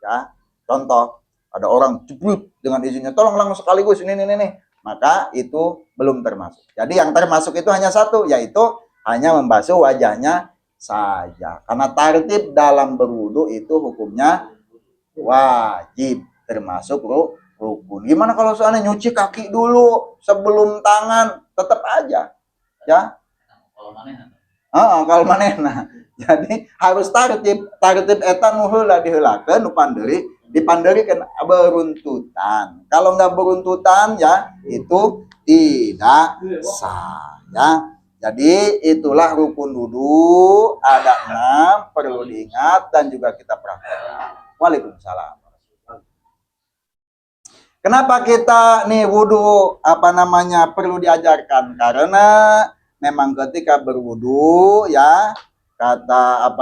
ya. Contoh, ada orang jebrut dengan izinnya, tolong langsung sekaligus ini, maka itu belum termasuk. Jadi yang termasuk itu hanya satu, yaitu hanya membasuh wajahnya saja. Karena tertib dalam berwudu itu hukumnya wajib, termasuk rukun. Gimana kalau soalnya nyuci kaki dulu sebelum tangan? Tetap aja, ya. Kalau manehna. Jadi harus tertib eta nu heula diheulakeun nu panderi dipanderikan beruntutan. Kalau nggak beruntutan ya itu tidak sah, ya. Jadi itulah rukun wudu, ada 6 perlu diingat dan juga kita praktekkan. Waalaikumsalam. Kenapa kita nih wudu perlu diajarkan? Karena memang ketika berwudu ya kata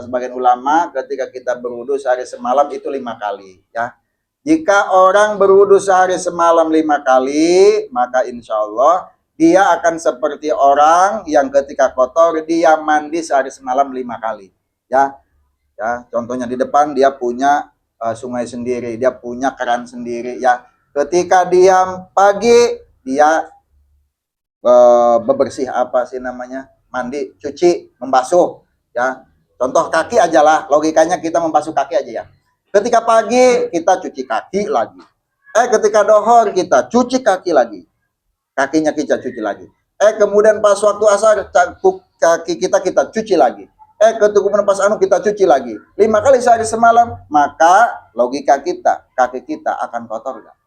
sebagian ulama, ketika kita berwudu sehari semalam itu 5 kali, ya. Jika orang berwudu sehari semalam 5 kali, maka insya Allah dia akan seperti orang yang ketika kotor dia mandi sehari semalam 5 kali, ya. Ya, contohnya di depan dia punya sungai sendiri, dia punya keran sendiri, ya. Ketika dia pagi dia bebersih mandi, cuci, membasuh, ya. Contoh kaki aja lah, logikanya kita membasuh kaki aja, ya. Ketika pagi kita cuci kaki lagi. Ketika dohor kita cuci kaki lagi. Kakinya kita cuci lagi. Kemudian pas waktu asar kaki kita cuci lagi. Kemudian pas kita cuci lagi. 5 kali sehari semalam, maka logika kita, kaki kita akan kotor enggak?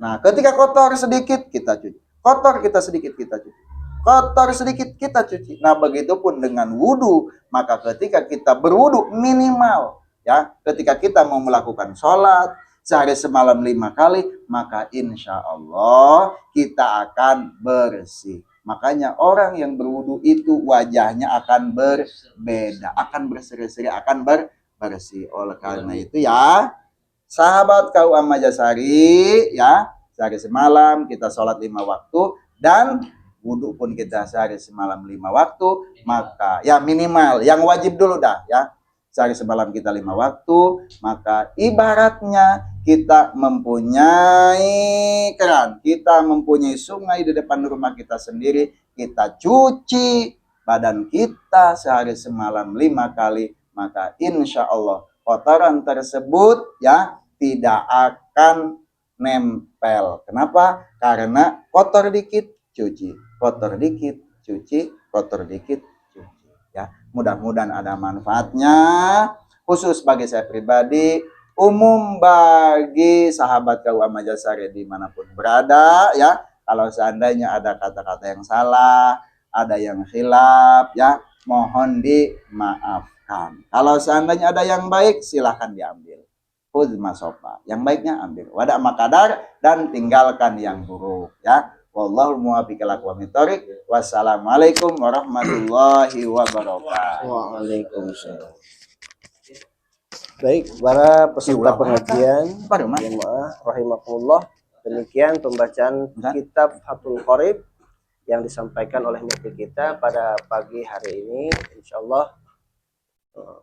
Nah, ketika kotor sedikit kita cuci. Kotor kita sedikit kita cuci. Kotor sedikit kita cuci. Nah, begitupun dengan wudu. Maka ketika kita berwudu minimal, ya, ketika kita mau melakukan sholat sehari semalam 5 kali, maka insya Allah kita akan bersih. Makanya orang yang berwudu itu wajahnya akan berbeda, akan berseri-seri, akan bersih. Oleh karena itu ya, sahabat KUA Majasari, ya, sehari semalam kita sholat 5 waktu dan wudhu pun kita sehari semalam 5 waktu, maka ya minimal yang wajib dulu dah, ya. Sehari semalam kita 5 waktu, maka ibaratnya kita mempunyai keran, kita mempunyai sungai di depan rumah kita sendiri, kita cuci badan kita sehari semalam 5 kali, maka insya Allah kotoran tersebut ya tidak akan nempel. Kenapa? Karena kotor dikit cuci, kotor dikit cuci, kotor dikit cuci, ya. Mudah-mudahan ada manfaatnya, khusus bagi saya pribadi, umum bagi sahabat KUA Majasari dimanapun berada, ya. Kalau seandainya ada kata-kata yang salah, ada yang khilaf, ya, mohon dimaafkan. Kalau seandainya ada yang baik, silahkan diambil. Huzma sofa, yang baiknya ambil. Wadak makadar, dan tinggalkan yang buruk, ya. Wallahul muwaffiq ila aqwamit thoriq. Wassalamualaikum warahmatullahi wabarakatuh. Waalaikumsalam. Baik, para peserta pengajian jemaah rahimakumullah, demikian pembacaan kitab Fathul Qorib yang disampaikan oleh mufti kita pada pagi hari ini. Insyaallah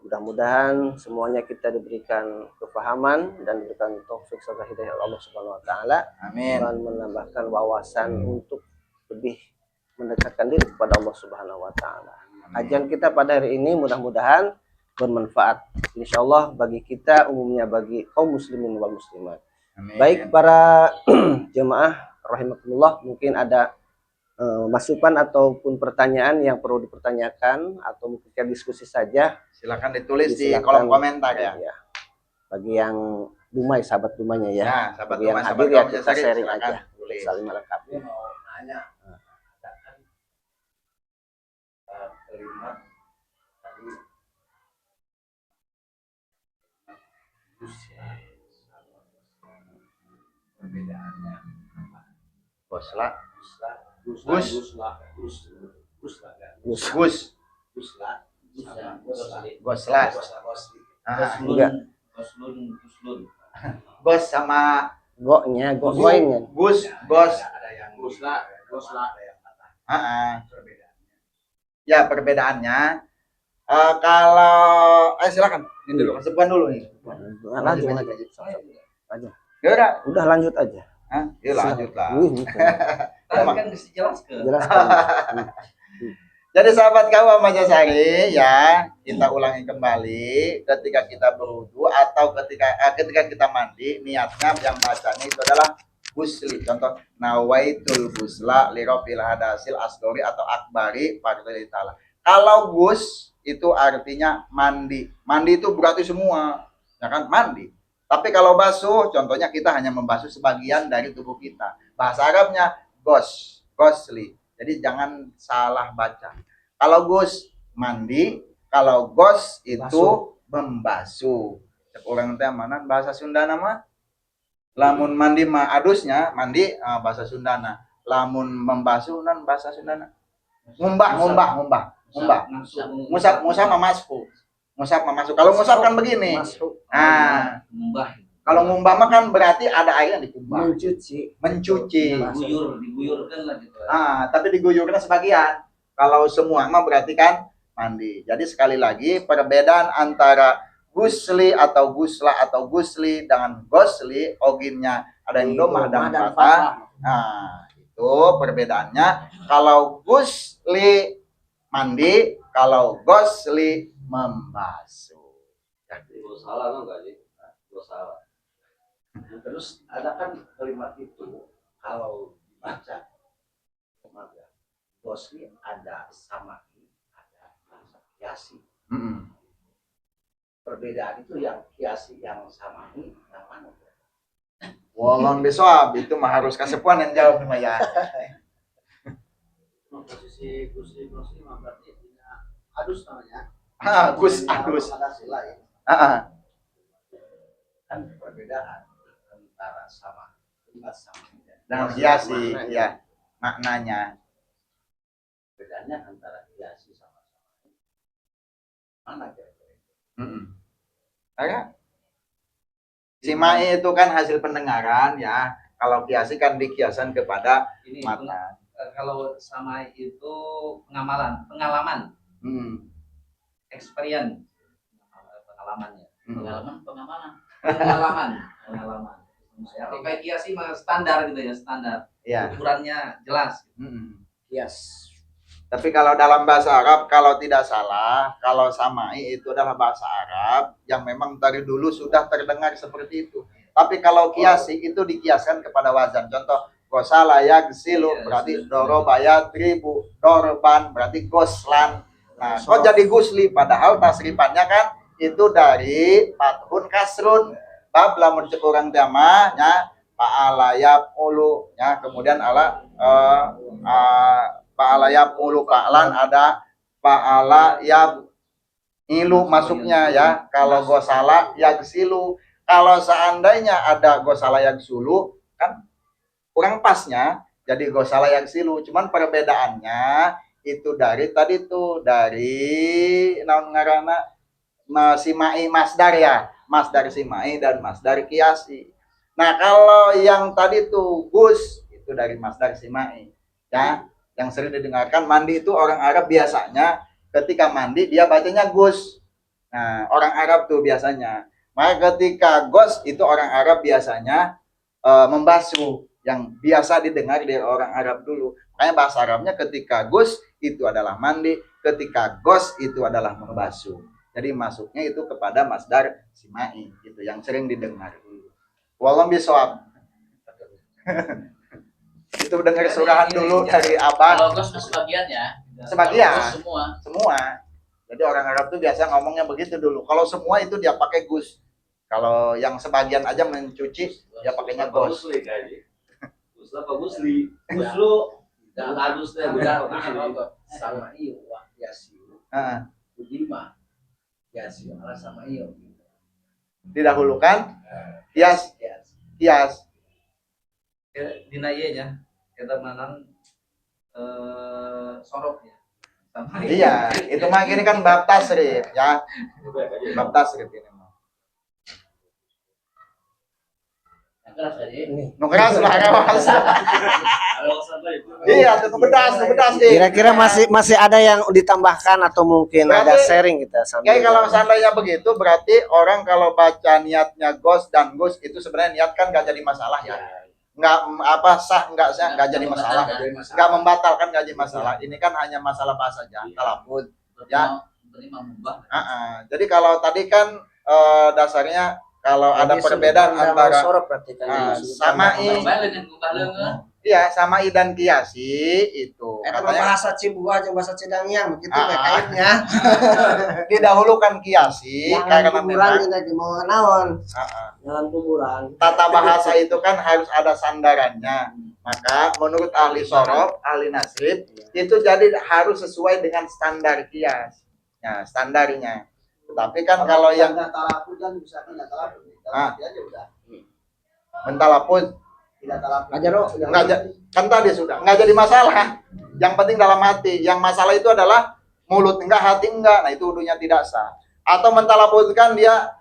mudah-mudahan semuanya kita diberikan kefahaman dan diberikan taufik serta hidayah Allah Subhanahu wa taala. Amin. Dan menambahkan wawasan untuk lebih mendekatkan diri kepada Allah Subhanahu wa taala. Kajian kita pada hari ini mudah-mudahan bermanfaat insyaallah bagi kita, umumnya bagi kaum muslimin wal muslimat. Amin. Baik para jemaah rahimakumullah, mungkin ada masukan ataupun pertanyaan yang perlu dipertanyakan atau mungkin kita diskusi saja, Silakan ditulis di silakan, kolom komentar ya. ya. Bagi yang Dumai, sahabat Dumainya ya, Nah, sahabat bagi yang Dumai, hadir sahabat ya Kaum kita Jasari, sharing silakan aja, tulis. saling melengkapi. Nanya, kalimat tadi perbedaannya apa? Gosla, Gus, Gus. Gosla. Ah, Enggak. Guslun. Gos sama Goknya, goinnya. Gus, Gos. Ada yang Gosla, ada yang patah. Perbedaannya. Ya, perbedaannya kalau silakan. Ini dulu, sebutkan dulu nih. Lanjut aja. Ya Udah lanjut aja. Ya lanjut lah. Tadi kan dijelaskan. Jelaskan. Jadi sahabat Kaum Majasari ya, kita ulangi kembali ketika kita berwudu atau ketika kita mandi, niatnya yang bacanya itu adalah gusli. Contoh nawaitul gusla lirofil hadasil asgori atau akbari fardhil ta'ala. Kalau gus itu artinya mandi. Mandi itu berarti semua, ya kan? Mandi. Tapi kalau basuh, contohnya kita hanya membasuh sebagian dari tubuh kita. Bahasa Arabnya gosli. Jadi jangan salah baca. Kalau gus mandi, kalau gos itu membasuh. Orang teh mana bahasa Sunda nama? Lamun mandi mah adusnya mandi bahasa Sundana. Lamun membasuh nan bahasa Sundana. Ngumbah. Musab masuk. Kalau musab kan begini. Nah, kalau ngumbah mah kan berarti ada air yang dikumbah. Mencuci. Diguyurkan lah gitu. Tapi diguyurkan sebagian. Kalau semua mah berarti kan mandi. Jadi sekali lagi perbedaan antara gusli atau gusla atau gusli dengan gosli, oginnya ada yang domah dan patah. Nah, itu perbedaannya. Kalau gusli mandi, kalau gosli membasuh. Salah enggak sih? Salah. Terus ada kan kalimat itu kalau dibaca gosli ada samai, ada kiasi. Perbedaan itu yang kiasi yang samai yang mana? Walon besok itu mah harus kasepuan yang jawab nih ya. Posisi gusli mah berarti adus namanya. Agus. Kan perbedaan antara sama Dan kiasi ya maknanya. Bedanya antara kiasi sama mana kira-kira? Simai itu kan hasil pendengaran ya. Kalau kiasi kan dikiasan kepada Ini mata. kalau sama itu pengalaman, experience, pengalamannya. Pengalaman. Ya, kalau kayak kiasi mah standar gitu ya, standar. Ya. Ukurannya jelas. Yes. Tapi kalau dalam bahasa Arab, kalau tidak salah, kalau samai itu adalah bahasa Arab yang memang dari dulu sudah terdengar seperti itu. Tapi kalau kiasi itu dikiaskan kepada wazan. Contoh, gosala yagsilu berarti doroba yadribu, dorban berarti goslan. Nah, kok jadi gusli? Padahal tasrifannya kan itu dari fathun kasrun. Bab lamun orang jama ya fa'ala yaqulu ya, kemudian fa'ala yaqulu fa'lan ada fa'ala ilu masuknya ya. Kalau gosala yagsilu, kalau seandainya ada gosala yagsulu kan kurang pasnya jadi gosala yagsilu. Cuman perbedaannya itu dari tadi tuh dari naon ngaranna simai masdar ya, masdar simai dan masdar kiasi. Nah, kalau yang tadi tuh gus itu dari masdar simai ya. Yang sering didengarkan mandi itu orang Arab biasanya ketika mandi dia bacanya gus. Nah, orang Arab tuh biasanya. Maka ketika gos itu orang Arab biasanya membasuh, yang biasa didengar dari orang Arab dulu. Makanya bahasa Arabnya ketika gus itu adalah mandi, ketika gos itu adalah membasuh. Jadi masuknya itu kepada masdar simai, itu yang sering didengar. Wallahu bisawab. begitu dengar surahan dulu dari abang. Kalau Gus sebagian ya. Sebagian. Gus semua. Jadi orang Arab tuh biasa ngomongnya begitu dulu. Kalau semua itu dia pakai gus. Kalau yang sebagian aja mencuci, dia pakainya gos. Gus apa Gusli? Guslu. Dan halus teh benar sama iyo wah yasiu budima yasiu ala sama iyo Didahulukan kias. dina ieu nya kita menang soroknya sama Iya, itu mah gini kan bab tasrif ya. Bab tasrif ini mah. Yang keras tadi. Nu keras lah kawas. Iya, itu pedas deh. Kira-kira masih ada yang ditambahkan atau mungkin ada Berarti- sharing kita sambil. Kayak kalau seandainya begitu berarti orang kalau baca niatnya gos dan gus itu sebenarnya niat kan nggak jadi masalah ya. Nggak nggak sah nggak jadi masalah. Nggak membatalkan nggak jadi masalah. Ini kan hanya masalah bahasa aja, talafuz. Ya. Jadi kalau tadi kan dasarnya kalau ada perbedaan antara sama'i, iya sama'i dan kiasi itu katanya bahasa Cibua aja bahasa Cidangnya begitu kaitnya. didahulukan kiasi karena memang mau naon. Jalan kuburan. tata bahasa itu kan harus ada sandarannya. Maka menurut ahli sorof, ahli nasrib itu jadi harus sesuai dengan standar kias. Ya, standarnya. Tetapi kan kalau yang talaput kan misalkan nggak talaput aja udah mentalaput tidak talaput kan tadi sudah nggak jadi masalah. Yang penting dalam hati. Yang masalah itu adalah mulut enggak, hati enggak. Nah itu wudunya tidak sah. Atau mentalaputkan dia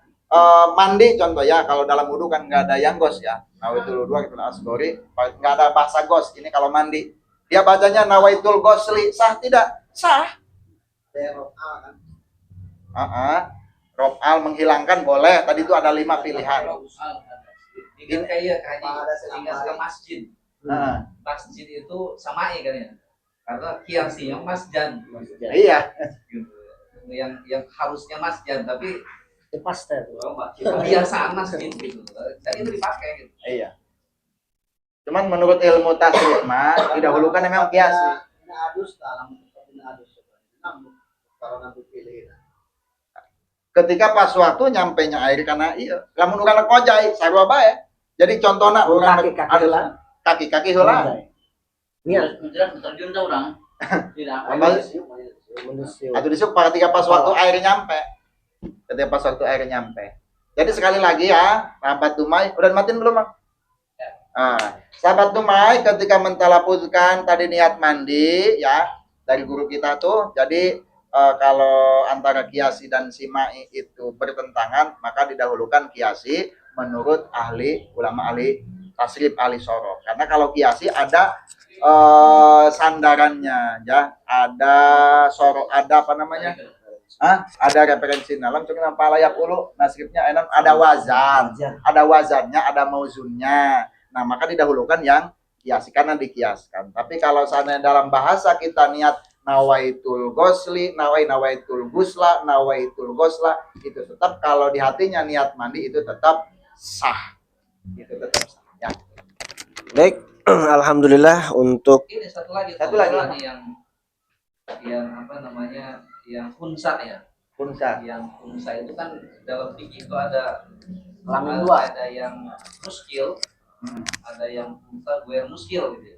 mandi contoh ya, kalau dalam wudu kan nggak ada yang gos ya. Nawaitul wudu kita asgori, nggak ada bahasa gos. Ini kalau mandi dia bacanya nawaitul gosli, sah tidak? Sah. Rob al menghilangkan boleh. Tadi itu ada 5 pilihan. Ini kayak ingat ke masjid. Masjid itu sama kan ya. Karena kiasinya masjan. Iya. Yang harusnya masjan tapi Pasti. kebiasaan masjid gitu. Dan itu dipakai gitu. Iya. Cuman menurut ilmu tasrif mah didahulukan memang kiasi. ini adus dalam ini adus kalau nanti pilih Ketika pas waktu nyampenya air karena iya, lamun urang kojai sarua bae. Jadi contohnya urang kaki-kaki heula. Iya. Menjelaskan terjun tuh orang. Tidak. Atau disuk ketika pas waktu air nyampe. Ketika pas waktu air nyampe. Jadi sekali lagi ya, sahabat Dumai, udah matiin belum, Bang? Sahabat Dumai ketika mentalapuzkan tadi niat mandi ya dari guru kita tuh. Jadi kalau antara kiasi dan simai itu bertentangan, maka didahulukan kiasi menurut ulama ahli tasrif, ahli sorof. Karena kalau kiasi ada sandarannya ya, ada sorof, ada apa namanya? Ada referensi dalam cuma apa layak ulu nasibnya enak, ada wazannya, ada mauzunnya. Nah, maka didahulukan yang kiasi karena dikiaskan. Tapi kalau seandainya dalam bahasa kita niat nawaitul gosli, nawaitul gusla, nawaitul gosla, itu tetap kalau di hatinya niat mandi itu tetap sah. Itu tetap sah ya. Baik, alhamdulillah untuk Ini satu lagi yang apa namanya, yang kunsa ya. Yang kunsa itu kan dalam fikih itu ada kelamin dua. Ada yang muskil, ada yang kunsa gue muskil gitu ya.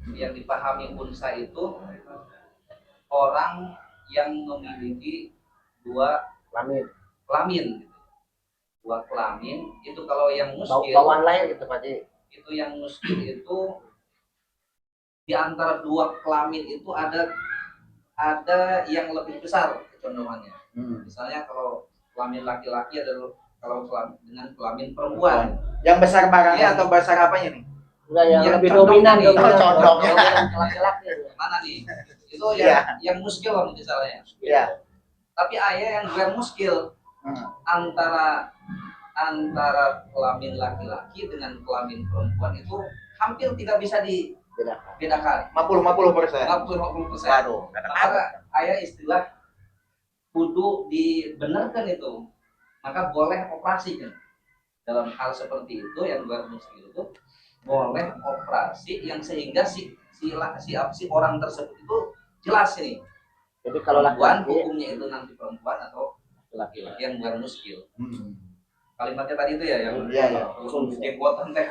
Yang dipahami kunsa itu orang yang memiliki 2 kelamin gitu. 2 kelamin itu kalau yang muskil bawaan lahir gitu Pak Ji. Itu yang muskil itu di antara 2 kelamin itu ada yang lebih besar kecenderungannya. Misalnya kalau kelamin laki-laki adalah kalau dengan kelamin perempuan. Yang besar barangnya atau besar apanya nih? Udah yang lebih condong dominan nih. Condongnya. laki-laki. Mana nih? Itu Iya. yang muskil lah misalnya. Iya. Tapi ayah yang gue muskil antara kelamin laki-laki dengan kelamin perempuan itu hampir tidak bisa dibedakan. 50%. 50%. Waduh, Maka ayah istilah kudu dibenarkan itu. Maka boleh operasi kan. Dalam hal seperti itu yang gue muskil itu boleh operasi yang sehingga si orang tersebut itu jelas ini. Jadi kalau Perempuan laki-laki hukumnya itu nanti perempuan atau Laki-laki. yang bukan muskil. Kalimatnya tadi itu ya yang Iya. jenggotan teh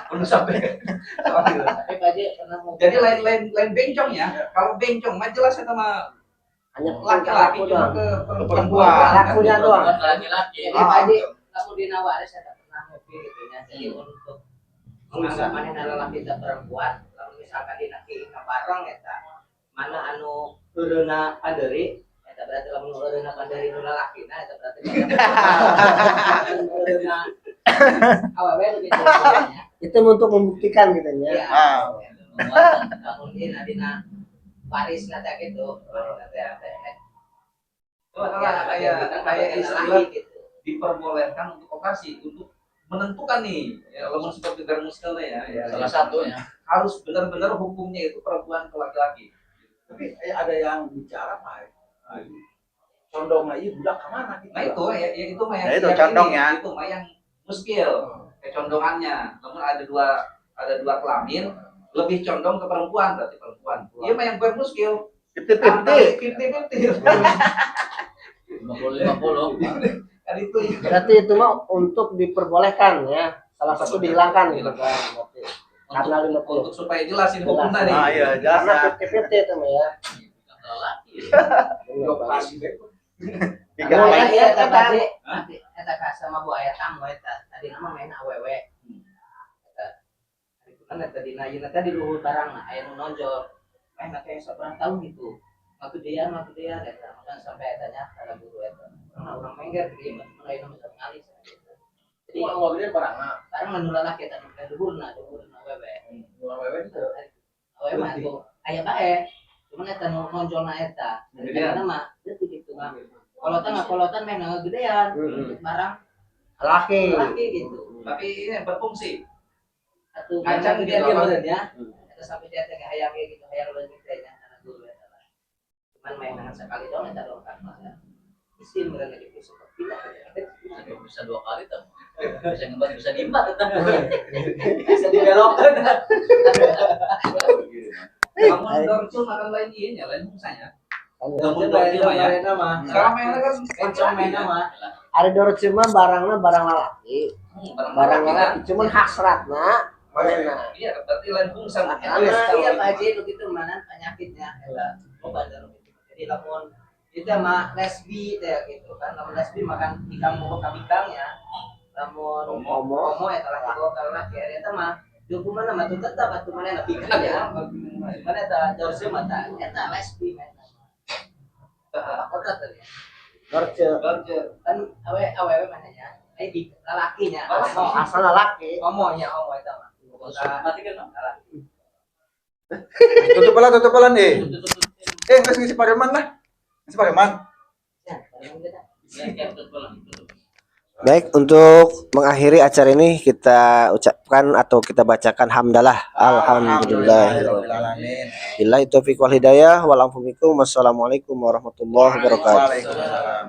perlu sampai. Tapi Pak Haji pernah mau. Jadi lain bencong ya. Kalau bencong mah jelas itu mah hanya laki-laki cuma ke perempuan. Lakunya doang. Bukan laki-laki. Jadi Pak Haji, Kamu di Nawari saya tak pernah ngopi gitu ya. Jadi untuk menganggap mana lelaki dan perempuan, kalau misalkan di laki bareng ya mana anu turuna panderi, ya berarti lamun turuna panderi nu lalaki, nah itu berarti turuna awewe gitu ya. Itu untuk membuktikan gitu ya. Iya. Namun dina waris nanti gitu, nanti ada. Itu adalah kayak istilah diperbolehkan untuk operasi untuk menentukan nih ya lamun seperti muskelnya ya. Salah satunya. Harus benar-benar hukumnya itu perempuan ke laki-laki. tapi ada yang bicara Pak. Condongnya itu budak kemana gitu. Nah itu ya itu mah Ya, itu yang condongnya. ini, itu mah yang muskil kecondongannya. Namun ada dua kelamin lebih condong ke perempuan berarti perempuan. Iya mah yang bukan muskil. 50-50. 50-50. 50-50. Kan itu ya. Berarti itu mah untuk diperbolehkan ya. Salah satu dihilangkan gitu kan. Berarti. Karena 50. Untuk supaya jelas ini hukum tadi. Ah iya, jelas Karena ya. 50-50 itu mah ya. Laki. Operasi deh. Tiga Nah, kali. iya, Eta Kak. Haji, eta ka sama Bu aya tamu eta. Tadi nama main awewe. Eta. Kan eta dina ieu tadi luhur barangna aya nu nonjol. Main make sabarang tahun gitu. Waktu dia eta. Makan sampai etanya ada guru eta. Karena orang mengger di mulai nama sekali. Jadi Wah, ngobrolin barangna. barang nu lalaki eta nu luhurna awewe. Wewe itu. Awewe mah tuh aya bae. Cuman eta nu nonjolna eta. Gedean. Eta mah detik gitu mah. Kolotan main gedean. Barang Laki. laki gitu. Tapi ini berfungsi. Atau Kacang kacang dia gitu, apa? meureun ya. Eta sampai dia teh hayang ge gitu, hayang leungit teh nya anak guru eta lah. Cuman main dengan sekali dong eta dong kan. Isin meureun lagi bisa pindah. Bisa 2 kali tuh. Bisa ngembat bisa diembat tetap. Bisa dibelokkan. Namun dorcul akan lain ianya, lain fungsanya. Namun dorcul mah ya. Sekarang mainnya kan Kencang main nama. Ada dorot cuma barangnya barang lalaki. Barang laki kan. lalaki cuman hasratna. Mana? Iya, berarti lain fungsi. Iya Pak Haji begitu mana penyakitnya eta obat dan begitu. Jadi lamun itu mah lesbi teh gitu kan. Lamun lesbi makan ikan bubuk kabikangnya. Lamun homo eta laki kalau laki eta mah hukuman mah tuh tetap atuh mana bikang ya. Mana eta jorse mah eta lesbi mah. Kota tadi. Dorot Kan awewe mana ya? Di lalakinya. oh, asal lalaki. Homo eta mah. Mati kan laki. Tutup-tutupan deh. Nggak ngisi pareman lah. Ngisi pareman. Baik, untuk mengakhiri acara ini kita ucapkan atau kita bacakan hamdalah. Alhamdulillah. Alhamdulillahirobbilalamin. Billahi taufiq wal hidayah. Wassalamualaikum warahmatullahi wabarakatuh. Waalaikumsalam.